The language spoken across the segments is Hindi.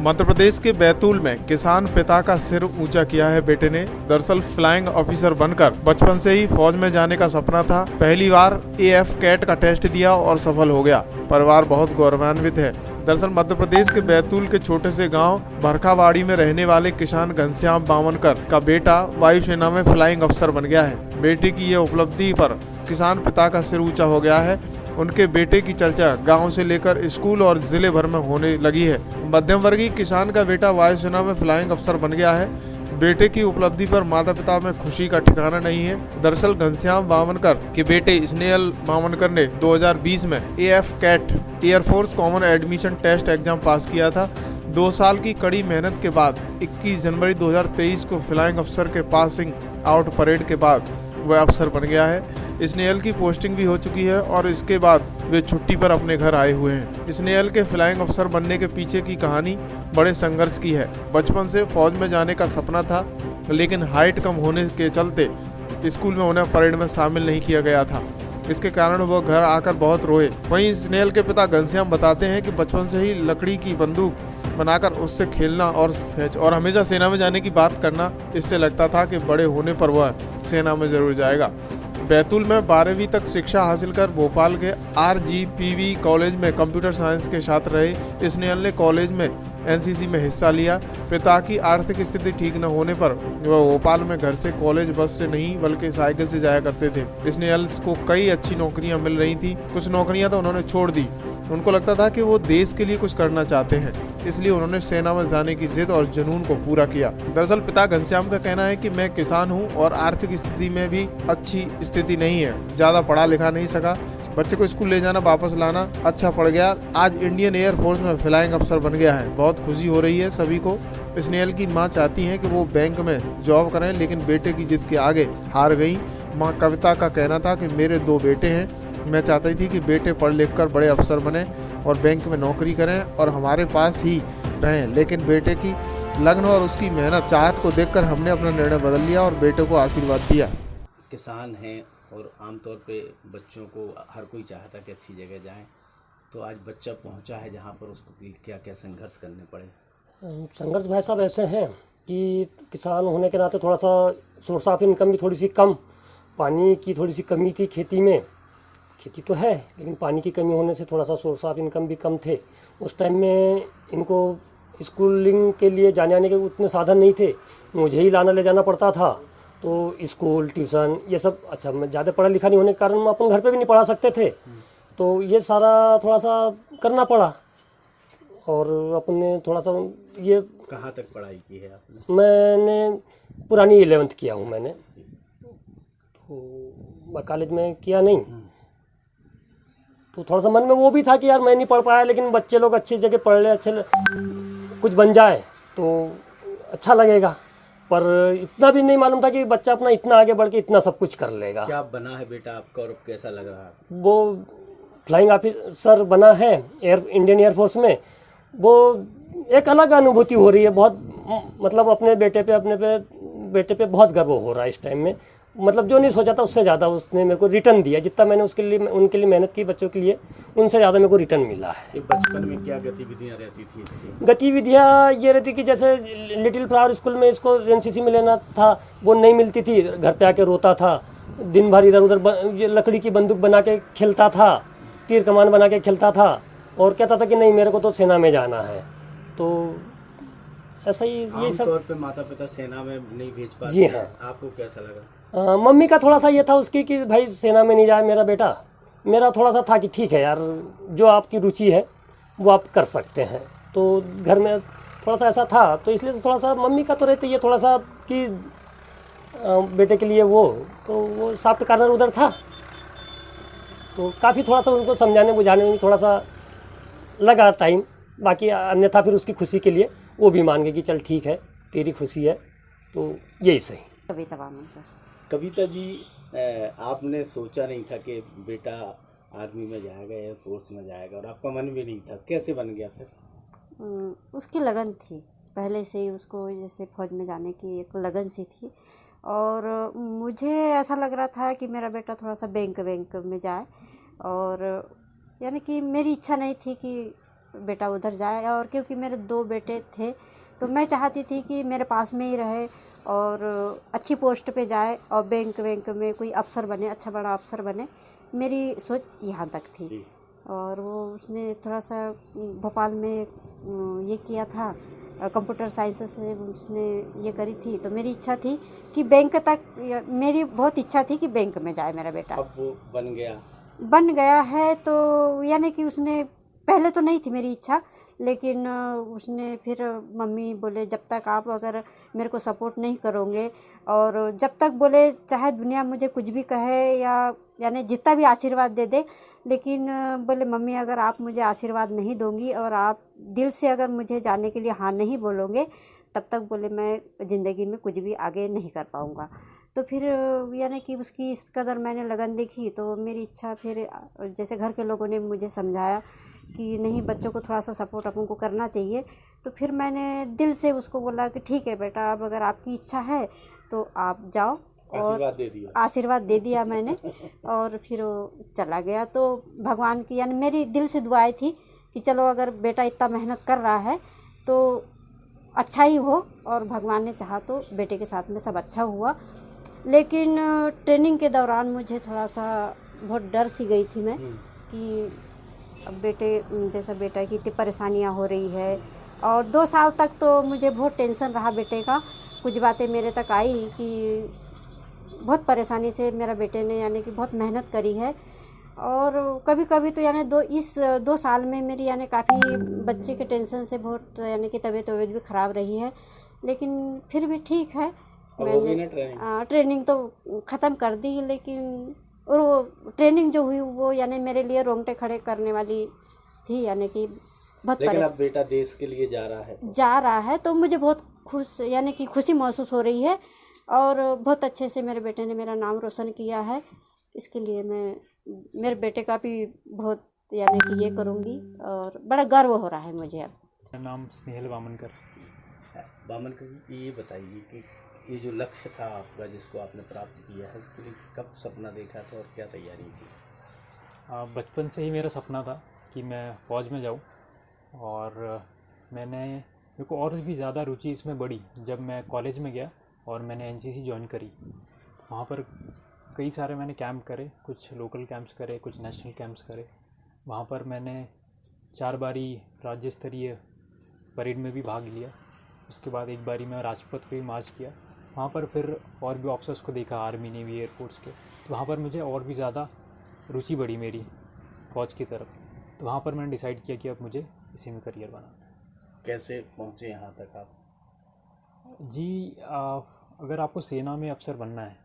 मध्य प्रदेश के बैतूल में किसान पिता का सिर ऊंचा किया है बेटे ने। दरअसल फ्लाइंग ऑफिसर बनकर बचपन से ही फौज में जाने का सपना था। पहली बार AF कैट का टेस्ट दिया और सफल हो गया। परिवार बहुत गौरवान्वित है। दरअसल मध्य प्रदेश के बैतूल के छोटे से गांव भरखावाड़ी में रहने वाले किसान घनश्याम बावनकर का बेटा वायुसेना में फ्लाइंग अफसर बन गया है। बेटे की ये उपलब्धि पर किसान पिता का सिर ऊंचा हो गया है। उनके बेटे की चर्चा गांव से लेकर स्कूल और जिले भर में होने लगी है। मध्यम वर्गीय किसान का बेटा वायुसेना में फ्लाइंग अफसर बन गया है। बेटे की उपलब्धि पर माता पिता में खुशी का ठिकाना नहीं है। दरअसल घनश्याम बावनकर के बेटे स्नेहल बावनकर ने 2020 में AF CAT air force common admission test exam pass किया था। 2 साल की कड़ी मेहनत के बाद 21 जनवरी 2023 को फ्लाइंग अफसर के पासिंग आउट परेड के बाद वह अफसर बन गया है। स्नेहल की पोस्टिंग भी हो चुकी है और इसके बाद वे छुट्टी पर अपने घर आए हुए हैं। स्नेहल के फ्लाइंग अफसर बनने के पीछे की कहानी बड़े संघर्ष की है। बचपन से फौज में जाने का सपना था, लेकिन हाइट कम होने के चलते स्कूल में उन्हें परेड में शामिल नहीं किया गया था। इसके कारण वो घर आकर बहुत रोए। वहीं स्नेहल के पिता घनश्याम बताते हैं कि बचपन से ही लकड़ी की बंदूक बनाकर उससे खेलना और हमेशा सेना में जाने की बात करना, इससे लगता था कि बड़े होने पर वह सेना में जरूर जाएगा। बैतूल में 12वीं तक शिक्षा हासिल कर भोपाल के RGPV कॉलेज में कंप्यूटर साइंस के छात्र रहे। स्नेहल ने कॉलेज में NCC में हिस्सा लिया। पिता की आर्थिक स्थिति ठीक न होने पर वह भोपाल में घर से कॉलेज बस से नहीं बल्कि साइकिल से जाया करते थे। स्नेहल को कई अच्छी नौकरियां मिल रही थी। कुछ नौकरियां तो उन्होंने छोड़ दी। उनको लगता था कि वो देश के लिए कुछ करना चाहते हैं, इसलिए उन्होंने सेना में जाने की जिद और जुनून को पूरा किया। दरअसल पिता घनश्याम का कहना है कि मैं किसान हूं और आर्थिक स्थिति में भी अच्छी स्थिति नहीं है। ज्यादा पढ़ा लिखा नहीं सका। बच्चे को स्कूल ले जाना वापस लाना अच्छा पड़ गया। आज इंडियन एयरफोर्स में फ्लाइंग अफसर बन गया है। बहुत खुशी हो रही है सभी को। स्नेहल की माँ चाहती है कि वो बैंक में जॉब करें, लेकिन बेटे की जिद के आगे हार गई। माँ कविता का कहना था कि मेरे 2 बेटे हैं। मैं चाहती थी कि बेटे पढ़ लिख कर बड़े अफसर बने और बैंक में नौकरी करें और हमारे पास ही रहें, लेकिन बेटे की लगन और उसकी मेहनत चाहत को देखकर हमने अपना निर्णय बदल लिया और बेटे को आशीर्वाद दिया। किसान हैं और आमतौर पे बच्चों को हर कोई चाहता कि अच्छी जगह जाएं, तो आज बच्चा पहुंचा है जहां पर उसको क्या क्या संघर्ष करने पड़े। संघर्ष भाई साहब ऐसे हैं कि किसान होने के नाते थोड़ा सा सोर्स ऑफ इनकम भी थोड़ी सी कम, पानी की थोड़ी सी कमी थी खेती में। खेती तो है लेकिन पानी की कमी होने से थोड़ा सा सोर्स ऑफ इनकम भी कम थे। उस टाइम में इनको स्कूलिंग के लिए जाने आने के उतने साधन नहीं थे। मुझे ही लाना ले जाना पड़ता था। तो स्कूल ट्यूशन ये सब, अच्छा मैं ज़्यादा पढ़ा लिखा नहीं होने के कारण हम अपन घर पे भी नहीं पढ़ा सकते थे, तो ये सारा थोड़ा सा करना पड़ा। और अपने थोड़ा सा ये कहाँ तक पढ़ाई की है आपने? मैंने पुरानी 11th किया हूँ मैंने, तो कॉलेज में किया नहीं। तो थोड़ा सा मन में वो भी था कि यार मैं नहीं पढ़ पाया, लेकिन बच्चे लोग अच्छी जगह पढ़ ले, अच्छे कुछ बन जाए तो अच्छा लगेगा। पर इतना भी नहीं मालूम था कि बच्चा अपना इतना आगे बढ़ के इतना सब कुछ कर लेगा। क्या बना है बेटा आपका और कैसा लग रहा है? वो फ्लाइंग ऑफिसर बना है इंडियन एयरफोर्स में। वो एक अलग अनुभूति हो रही है। बहुत मतलब अपने बेटे पे बहुत गर्व हो रहा है इस टाइम में। मतलब जो नहीं सोचा था उससे ज़्यादा उसने मेरे को रिटर्न दिया। जितना मैंने उनके लिए मेहनत की बच्चों के लिए, उनसे ज़्यादा मेरे को रिटर्न मिला है। ये बचपन में क्या गतिविधियाँ रहती थी इसकी? गतिविधियाँ ये रहती कि जैसे लिटिल फ्लावर स्कूल में इसको NCC में लेना था, वो नहीं मिलती थी। घर पे आके रोता था, दिन भर इधर उधर लकड़ी की बंदूक बना के खेलता था, तीर कमान बना के खेलता था और कहता था कि नहीं मेरे को तो सेना में जाना है। तो ऐसा ही ये सब तौर पे माता पिता सेना में नहीं भेज पाते। जी हाँ। आपको कैसा लगा? मम्मी का थोड़ा सा ये था उसकी कि भाई सेना में नहीं जाए मेरा बेटा। मेरा थोड़ा सा था कि ठीक है यार, जो आपकी रुचि है वो आप कर सकते हैं। तो घर में थोड़ा सा ऐसा था, तो इसलिए थोड़ा सा मम्मी का तो रहती है थोड़ा सा कि बेटे के लिए वो सॉफ्ट कार्नर उधर था। तो काफ़ी थोड़ा सा उनको समझाने बुझाने में थोड़ा सा लगा टाइम। बाकी अन्यथा फिर उसकी खुशी के लिए वो भी मान गए कि चल ठीक है तेरी खुशी है, तो यही सही। कविता जी, आपने सोचा नहीं था कि बेटा आर्मी में जाएगा, एयरफोर्स में जाएगा, और आपका मन भी नहीं था, कैसे बन गया फिर? उसकी लगन थी पहले से ही, उसको जैसे फौज में जाने की एक लगन सी थी। और मुझे ऐसा लग रहा था कि मेरा बेटा थोड़ा सा बैंक में जाए, और यानी कि मेरी इच्छा नहीं थी कि बेटा उधर जाए। और क्योंकि मेरे 2 बेटे थे तो मैं चाहती थी कि मेरे पास में ही रहे और अच्छी पोस्ट पे जाए और बैंक में कोई अफसर बने, अच्छा बड़ा अफसर बने। मेरी सोच यहाँ तक थी। और वो उसने थोड़ा सा भोपाल में ये किया था, कंप्यूटर साइंस से उसने ये करी थी। तो मेरी इच्छा थी कि बैंक तक, मेरी बहुत इच्छा थी कि बैंक में जाए मेरा बेटा। अब वो बन गया है। तो यानी कि उसने, पहले तो नहीं थी मेरी इच्छा, लेकिन उसने फिर मम्मी बोले जब तक आप अगर मेरे को सपोर्ट नहीं करोगे और जब तक बोले चाहे दुनिया मुझे कुछ भी कहे या यानी जितना भी आशीर्वाद दे दे, लेकिन बोले मम्मी अगर आप मुझे आशीर्वाद नहीं दोगी और आप दिल से अगर मुझे जाने के लिए हाँ नहीं बोलोगे तब तक बोले मैं ज़िंदगी में कुछ भी आगे नहीं कर पाऊँगा। तो फिर यानी कि उसकी इस कदर मैंने लगन देखी तो मेरी इच्छा फिर, जैसे घर के लोगों ने मुझे समझाया कि नहीं बच्चों को थोड़ा सा सपोर्ट अपन को करना चाहिए, तो फिर मैंने दिल से उसको बोला कि ठीक है बेटा, अब अगर आपकी इच्छा है तो आप जाओ। और आशीर्वाद दे दिया मैंने और फिर वो चला गया। तो भगवान की यानी मेरी दिल से दुआएं थी कि चलो अगर बेटा इतना मेहनत कर रहा है तो अच्छा ही हो, और भगवान ने चाहा तो बेटे के साथ में सब अच्छा हुआ। लेकिन ट्रेनिंग के दौरान मुझे थोड़ा सा बहुत डर सी गई थी मैं कि अब बेटे जैसा बेटा की इतनी परेशानियां हो रही है। और 2 साल तक तो मुझे बहुत टेंशन रहा बेटे का। कुछ बातें मेरे तक आई कि बहुत परेशानी से मेरा बेटे ने यानी कि बहुत मेहनत करी है। और कभी कभी तो यानी 2 साल में मेरी यानी काफ़ी बच्चे के टेंशन से बहुत यानी कि तबीयत भी ख़राब रही है। लेकिन फिर भी ठीक है, मैंने ट्रेनिंग तो ख़त्म कर दी। लेकिन और वो ट्रेनिंग जो हुई वो यानी मेरे लिए रोंगटे खड़े करने वाली थी, यानी कि बहुत। लेकिन अब बेटा देश के लिए जा रहा है तो मुझे बहुत यानी कि खुशी महसूस हो रही है। और बहुत अच्छे से मेरे बेटे ने मेरा नाम रोशन किया है। इसके लिए मैं मेरे बेटे का भी बहुत यानी कि ये करूँगी और बड़ा गर्व हो रहा है मुझे। अब मेरा नाम स्नेहल वामनकर जी, ये बताइए कि ये जो लक्ष्य था आपका जिसको आपने प्राप्त किया है, इसके लिए कब सपना देखा था और क्या तैयारी की? बचपन से ही मेरा सपना था कि मैं फ़ौज में जाऊं। और मेरे को और भी ज़्यादा रुचि इसमें बढ़ी जब मैं कॉलेज में गया और मैंने एनसीसी ज्वाइन करी। वहाँ पर कई सारे मैंने कैंप करे, कुछ लोकल कैंप्स करे, कुछ नेशनल कैंप्स करे। वहाँ पर मैंने 4 बारी राज्य स्तरीय परेड में भी भाग लिया। उसके बाद एक बारी मैं राजपथ पे भी मार्च किया। वहाँ पर फिर और भी ऑफिसर्स को देखा, आर्मी, नेवी, एयरफोर्स के। तो वहाँ पर मुझे और भी ज़्यादा रुचि बढ़ी मेरी फ़ौज की तरफ। तो वहाँ पर मैंने डिसाइड किया कि अब मुझे इसी में करियर बनाना है। कैसे पहुँचे यहाँ तक आप? जी, अगर आपको सेना में अफसर बनना है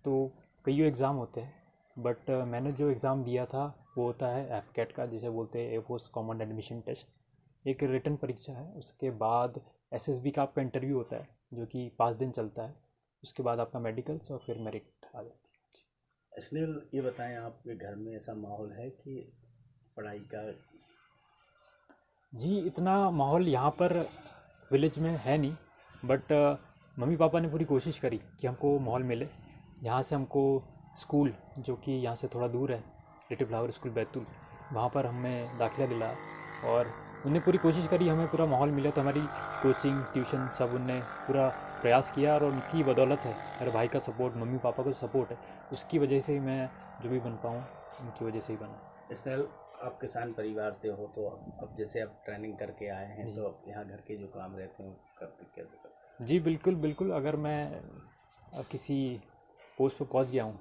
तो कई एग्ज़ाम होते हैं, बट मैंने जो एग्ज़ाम दिया था वो होता है एफकेट का, जिसे बोलते हैं एयरफोर्स कॉमन एडमिशन टेस्ट। एक रिटन परीक्षा है, उसके बाद एसएसबी का आपका इंटरव्यू होता है जो कि 5 दिन चलता है। उसके बाद आपका मेडिकल्स और फिर मेरिट आ जाती है। स्नेहल, ये बताएं आपके घर में ऐसा माहौल है कि पढ़ाई का? जी, इतना माहौल यहाँ पर विलेज में है नहीं, बट मम्मी पापा ने पूरी कोशिश करी कि हमको माहौल मिले। यहाँ से हमको स्कूल जो कि यहाँ से थोड़ा दूर है, लिटिल फ्लावर स्कूल बैतूल, वहाँ पर हमें दाखिला दिलाया और उन्होंने पूरी कोशिश करी हमें पूरा माहौल मिला। तो हमारी कोचिंग, ट्यूशन सब उनने पूरा प्रयास किया और उनकी बदौलत है, मेरे भाई का सपोर्ट, मम्मी पापा का सपोर्ट है, उसकी वजह से ही मैं जो भी बन पाऊँ, उनकी वजह से ही बना। स्नेहल, आप किसान परिवार से हो तो अब जैसे आप ट्रेनिंग करके आए हैं तो अब यहाँ घर के जो काम रहते हैं करते कैसे करते? जी बिल्कुल। अगर मैं किसी पोस्ट पर पहुँच गया हूँ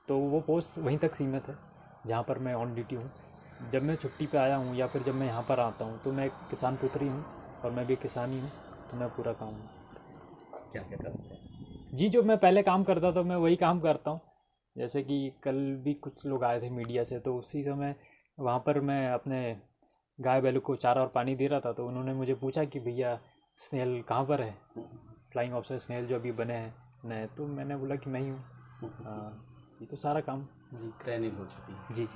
तो वो पोस्ट वहीं तक सीमित है जहाँ पर मैं ऑन ड्यूटी हूँ। जब मैं छुट्टी पे आया हूँ या फिर जब मैं यहाँ पर आता हूँ तो मैं एक किसान पुत्र ही हूँ और मैं भी किसान ही हूँ। तो मैं पूरा काम क्या क्या करते हैं? जी, जो मैं पहले काम करता था मैं वही काम करता हूँ। जैसे कि कल भी कुछ लोग आए थे मीडिया से, तो उसी समय वहाँ पर मैं अपने गाय बैलों को चारा और पानी दे रहा था। तो उन्होंने मुझे पूछा कि भैया स्नेहल कहाँ पर है, फ्लाइंग ऑफिसर स्नेहल जो अभी बने हैं नए। तो मैंने बोला कि मैं ही हूँ। ये तो सारा काम जी ट्रेनिंग हो चुकी है। जी।